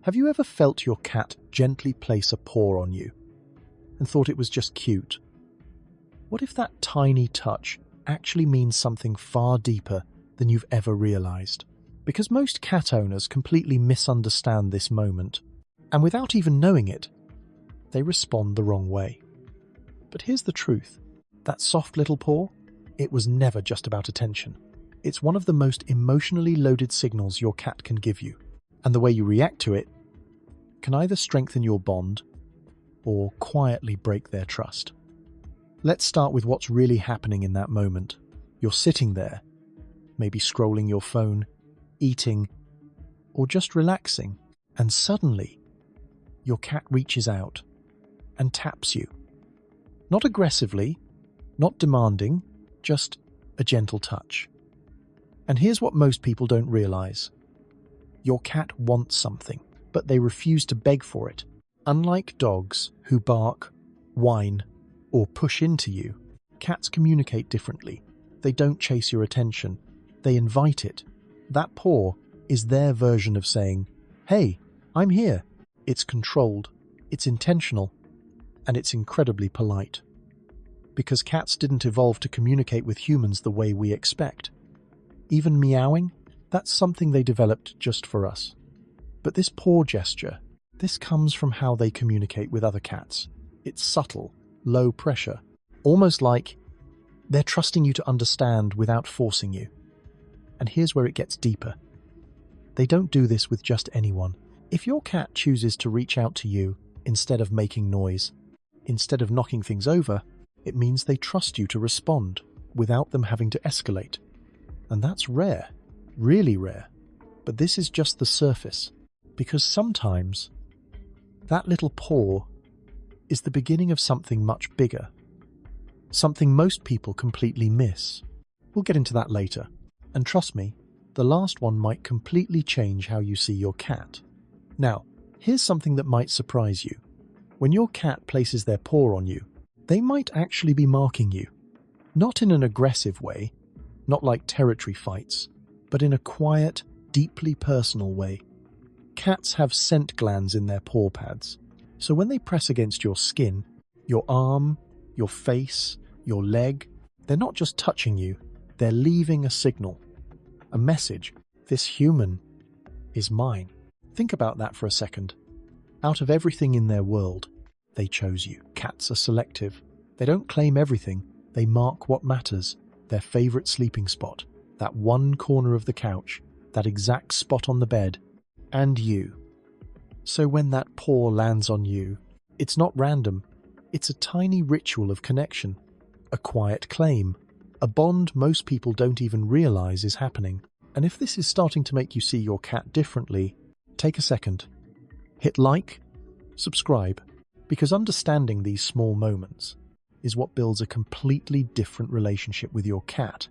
Have you ever felt your cat gently place a paw on you and thought it was just cute? What if that tiny touch actually means something far deeper than you've ever realized? Because most cat owners completely misunderstand this moment, and without even knowing it, they respond the wrong way. But here's the truth. That soft little paw, it was never just about attention. It's one of the most emotionally loaded signals your cat can give you, and the way you react to it can either strengthen your bond or quietly break their trust. Let's start with what's really happening in that moment. You're sitting there, maybe scrolling your phone, eating, or just relaxing, and suddenly your cat reaches out and taps you. Not aggressively, not demanding, just a gentle touch. And here's what most people don't realize. Your cat wants something, but they refuse to beg for it. Unlike dogs who bark, whine, or push into you, cats communicate differently. They don't chase your attention. They invite it. That paw is their version of saying, "Hey, I'm here." It's controlled, it's intentional, and it's incredibly polite. Because cats didn't evolve to communicate with humans the way we expect. Even meowing, that's something they developed just for us. But this paw gesture, this comes from how they communicate with other cats. It's subtle, low pressure, almost like they're trusting you to understand without forcing you. And here's where it gets deeper. They don't do this with just anyone. If your cat chooses to reach out to you instead of making noise, instead of knocking things over, it means they trust you to respond without them having to escalate. And that's rare, really rare. But this is just the surface, because sometimes that little paw is the beginning of something much bigger, something most people completely miss. We'll get into that later. And trust me, the last one might completely change how you see your cat. Now, here's something that might surprise you. When your cat places their paw on you, they might actually be marking you. Not in an aggressive way, not like territory fights, but in a quiet, deeply personal way. Cats have scent glands in their paw pads, so when they press against your skin, your arm, your face, your leg, they're not just touching you, they're leaving a signal, a message. This human is mine. Think about that for a second. Out of everything in their world, they chose you. Cats are selective. They don't claim everything, they mark what matters, their favorite sleeping spot, that one corner of the couch, that exact spot on the bed, and you. So when that paw lands on you, it's not random. It's a tiny ritual of connection, a quiet claim, a bond most people don't even realize is happening. And if this is starting to make you see your cat differently, take a second. Hit like, subscribe, because understanding these small moments is what builds a completely different relationship with your cat.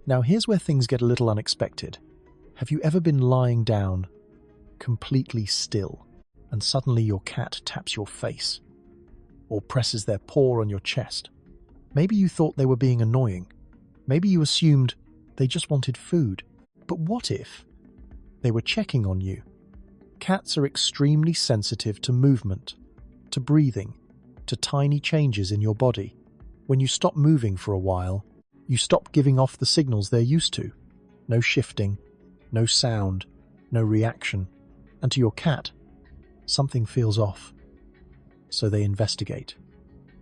Now here's where things get a little unexpected. Have you ever been lying down, completely still, and suddenly your cat taps your face or presses their paw on your chest? Maybe you thought they were being annoying. Maybe you assumed they just wanted food. But what if they were checking on you? Cats are extremely sensitive to movement, to breathing, to tiny changes in your body. When you stop moving for a while, you stop giving off the signals they're used to. No shifting, no sound, no reaction. And to your cat, something feels off. So they investigate.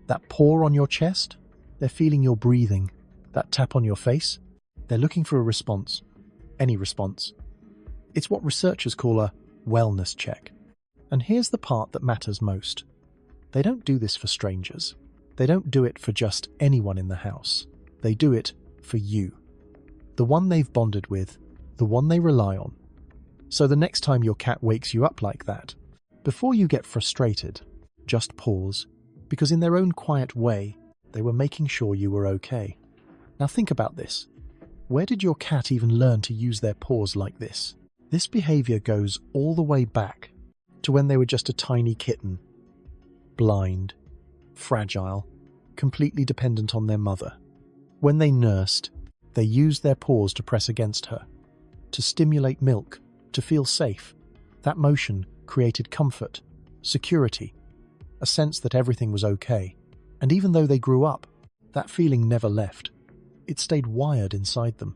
That paw on your chest, they're feeling your breathing. That tap on your face, they're looking for a response. Any response. It's what researchers call a wellness check. And here's the part that matters most. They don't do this for strangers. They don't do it for just anyone in the house. They do it for you. The one they've bonded with, the one they rely on. So the next time your cat wakes you up like that, before you get frustrated, just pause, because in their own quiet way, they were making sure you were okay. Now think about this. Where did your cat even learn to use their paws like this? This behavior goes all the way back to when they were just a tiny kitten. Blind, fragile, completely dependent on their mother. When they nursed, they used their paws to press against her, to stimulate milk, to feel safe. That motion created comfort, security, a sense that everything was okay. And even though they grew up, that feeling never left. It stayed wired inside them.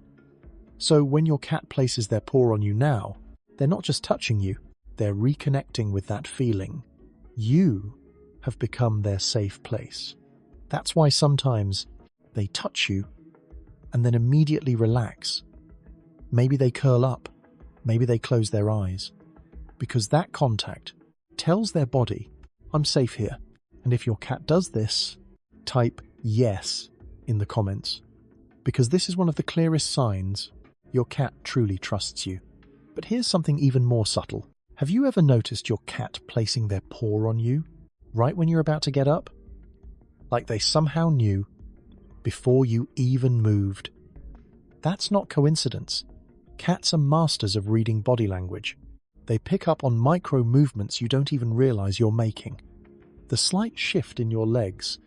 So when your cat places their paw on you now, they're not just touching you, they're reconnecting with that feeling. You have become their safe place. That's why sometimes they touch you and then immediately relax. Maybe they curl up, maybe they close their eyes, because that contact tells their body, I'm safe here. And if your cat does this, type yes in the comments, because this is one of the clearest signs your cat truly trusts you. But here's something even more subtle. Have you ever noticed your cat placing their paw on you right when you're about to get up? Like they somehow knew before you even moved. That's not coincidence. Cats are masters of reading body language. They pick up on micro movements you don't even realize you're making. The slight shift in your legs,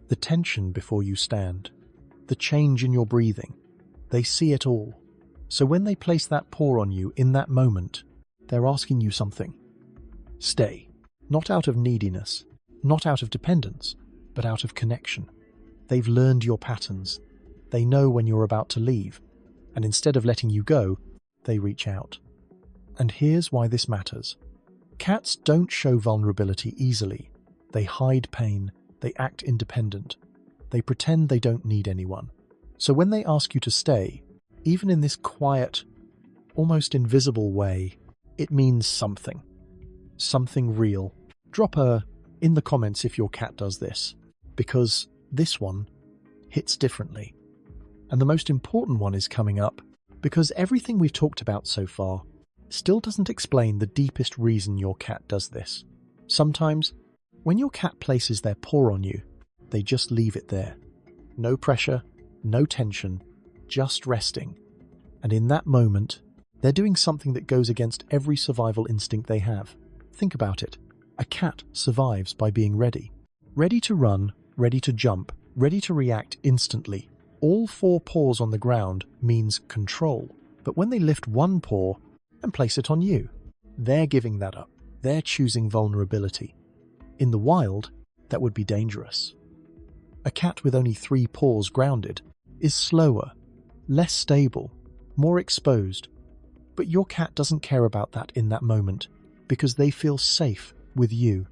the tension before you stand, the change in your breathing. They see it all. So when they place that paw on you in that moment, they're asking you something. Stay. Not out of neediness, not out of dependence, but out of connection. They've learned your patterns. They know when you're about to leave. And instead of letting you go, they reach out. And here's why this matters. Cats don't show vulnerability easily. They hide pain. They act independent. They pretend they don't need anyone. So when they ask you to stay, even in this quiet, almost invisible way, it means something. Something real. Drop a in the comments if your cat does this, because this one hits differently. And the most important one is coming up, because everything we've talked about so far still doesn't explain the deepest reason your cat does this. Sometimes, when your cat places their paw on you, they just leave it there. No pressure, no tension, just resting. And in that moment, they're doing something that goes against every survival instinct they have. Think about it. A cat survives by being ready. Ready to run, ready to jump, ready to react instantly. All 4 paws on the ground means control. But when they lift one paw and place it on you, they're giving that up. They're choosing vulnerability. In the wild, that would be dangerous. A cat with only 3 paws grounded is slower, less stable, more exposed. But your cat doesn't care about that in that moment, because they feel safe with you.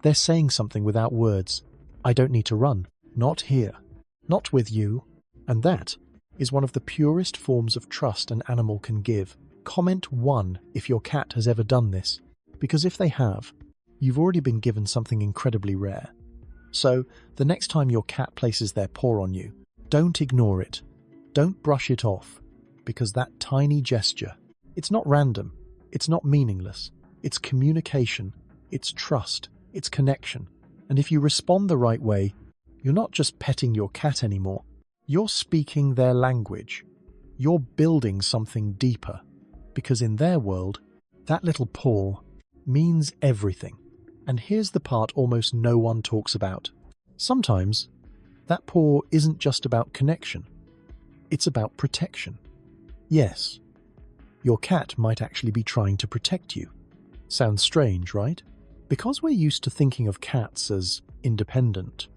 They're saying something without words. I don't need to run. Not here. Not with you. And that is one of the purest forms of trust an animal can give. Comment 1 if your cat has ever done this, because if they have, you've already been given something incredibly rare. So, the next time your cat places their paw on you, don't ignore it. Don't brush it off, because that tiny gesture, it's not random, it's not meaningless, it's communication, it's trust, it's connection. And if you respond the right way, you're not just petting your cat anymore, you're speaking their language. You're building something deeper, because in their world, that little paw means everything. And here's the part almost no one talks about. Sometimes, that paw isn't just about connection. It's about protection. Yes, your cat might actually be trying to protect you. Sounds strange, right? Because we're used to thinking of cats as independent,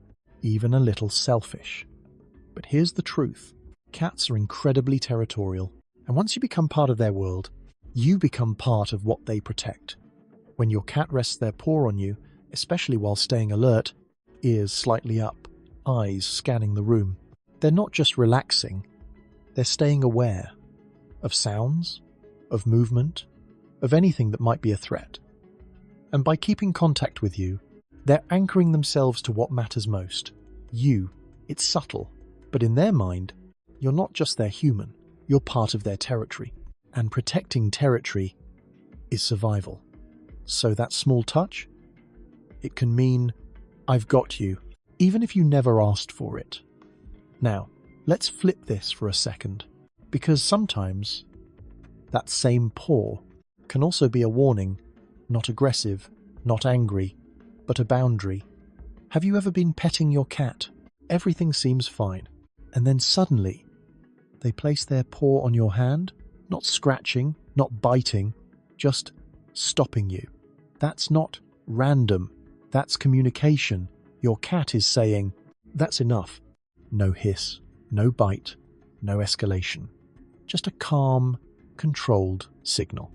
even a little selfish. But here's the truth. Cats are incredibly territorial, and once you become part of their world, you become part of what they protect. When your cat rests their paw on you, especially while staying alert, ears slightly up, eyes scanning the room, they're not just relaxing, they're staying aware of sounds, of movement, of anything that might be a threat. And by keeping contact with you, they're anchoring themselves to what matters most. You. It's subtle, but in their mind, you're not just their human, you're part of their territory. And protecting territory is survival. So that small touch, it can mean, I've got you, even if you never asked for it. Now, let's flip this for a second, because sometimes that same paw can also be a warning, not aggressive, not angry, but a boundary. Have you ever been petting your cat? Everything seems fine, and then suddenly they place their paw on your hand, not scratching, not biting, just stopping you. That's not random. That's communication. Your cat is saying, "That's enough." No hiss, no bite, no escalation. Just a calm, controlled signal.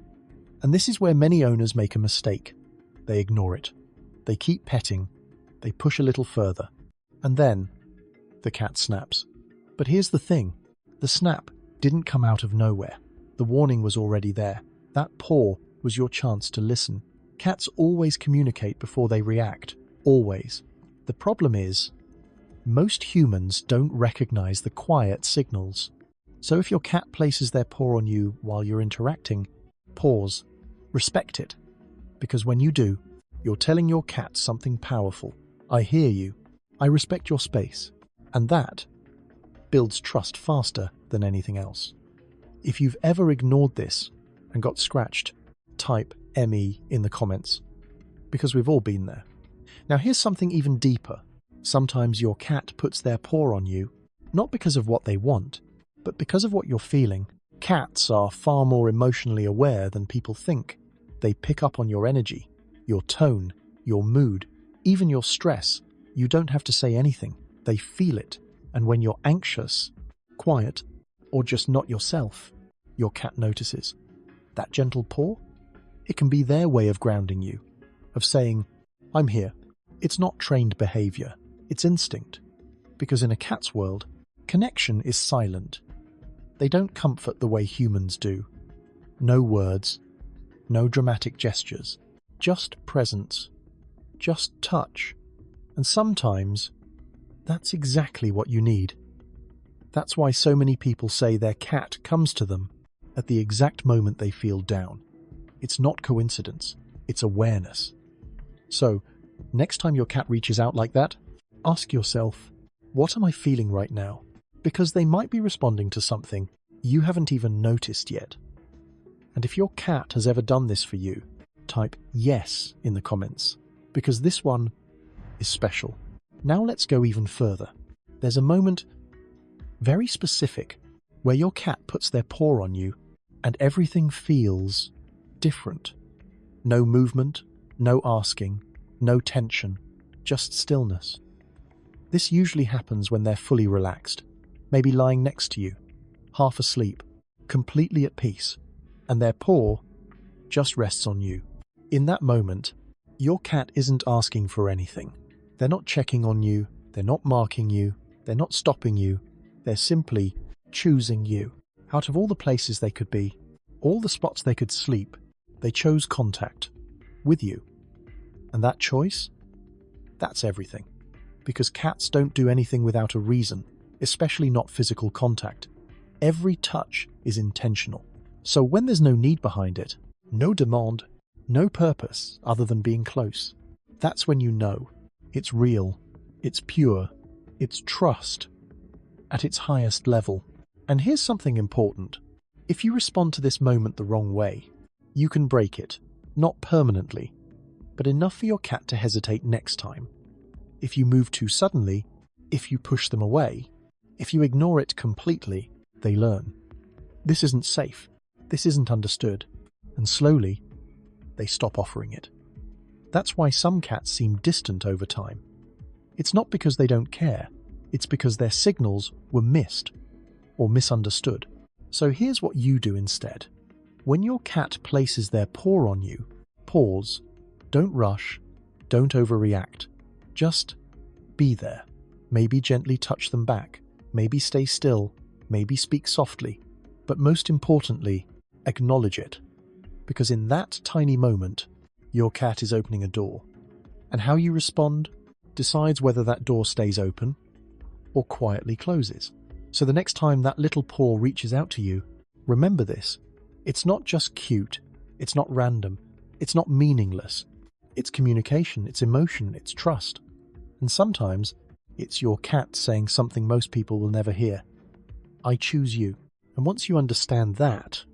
And this is where many owners make a mistake. They ignore it. They keep petting. They push a little further. And then the cat snaps. But here's the thing. The snap didn't come out of nowhere. The warning was already there. That paw was your chance to listen. Cats always communicate before they react. Always. The problem is, most humans don't recognize the quiet signals. So if your cat places their paw on you while you're interacting, pause. Respect it. Because when you do, you're telling your cat something powerful. I hear you. I respect your space. And that builds trust faster than anything else. If you've ever ignored this and got scratched, type ME in the comments, because we've all been there. Now here's something even deeper. Sometimes your cat puts their paw on you, not because of what they want, but because of what you're feeling. Cats are far more emotionally aware than people think. They pick up on your energy, your tone, your mood, even your stress. You don't have to say anything. They feel it. And when you're anxious, quiet, or just not yourself, your cat notices. That gentle paw? It can be their way of grounding you, of saying, "I'm here." It's not trained behavior, it's instinct. Because in a cat's world, connection is silent. They don't comfort the way humans do. No words, no dramatic gestures, just presence, just touch. And sometimes, that's exactly what you need. That's why so many people say their cat comes to them at the exact moment they feel down. It's not coincidence, it's awareness. So, next time your cat reaches out like that, ask yourself, what am I feeling right now? Because they might be responding to something you haven't even noticed yet. And if your cat has ever done this for you, type yes in the comments, because this one is special. Now let's go even further. There's a moment, very specific, where your cat puts their paw on you and everything feels different. No movement, no asking, no tension, just stillness. This usually happens when they're fully relaxed, maybe lying next to you, half asleep, completely at peace, and their paw just rests on you. In that moment, your cat isn't asking for anything. They're not checking on you, they're not marking you, they're not stopping you, they're simply choosing you. Out of all the places they could be, all the spots they could sleep, they chose contact with you. And that choice? That's everything. Because cats don't do anything without a reason, especially not physical contact. Every touch is intentional. So when there's no need behind it, no demand, no purpose other than being close, that's when you know it's real, it's pure, it's trust at its highest level. And here's something important. If you respond to this moment the wrong way, you can break it, not permanently, but enough for your cat to hesitate next time. If you move too suddenly, if you push them away, if you ignore it completely, they learn. This isn't safe, this isn't understood, and slowly, they stop offering it. That's why some cats seem distant over time. It's not because they don't care, it's because their signals were missed or misunderstood. So here's what you do instead. When your cat places their paw on you, pause, don't rush, don't overreact. Just be there. Maybe gently touch them back, maybe stay still, maybe speak softly, but most importantly, acknowledge it. Because in that tiny moment, your cat is opening a door. And how you respond decides whether that door stays open or quietly closes. So the next time that little paw reaches out to you, remember this. It's not just cute, it's not random, it's not meaningless. It's communication, it's emotion, it's trust. And sometimes, it's your cat saying something most people will never hear. I choose you. And once you understand that,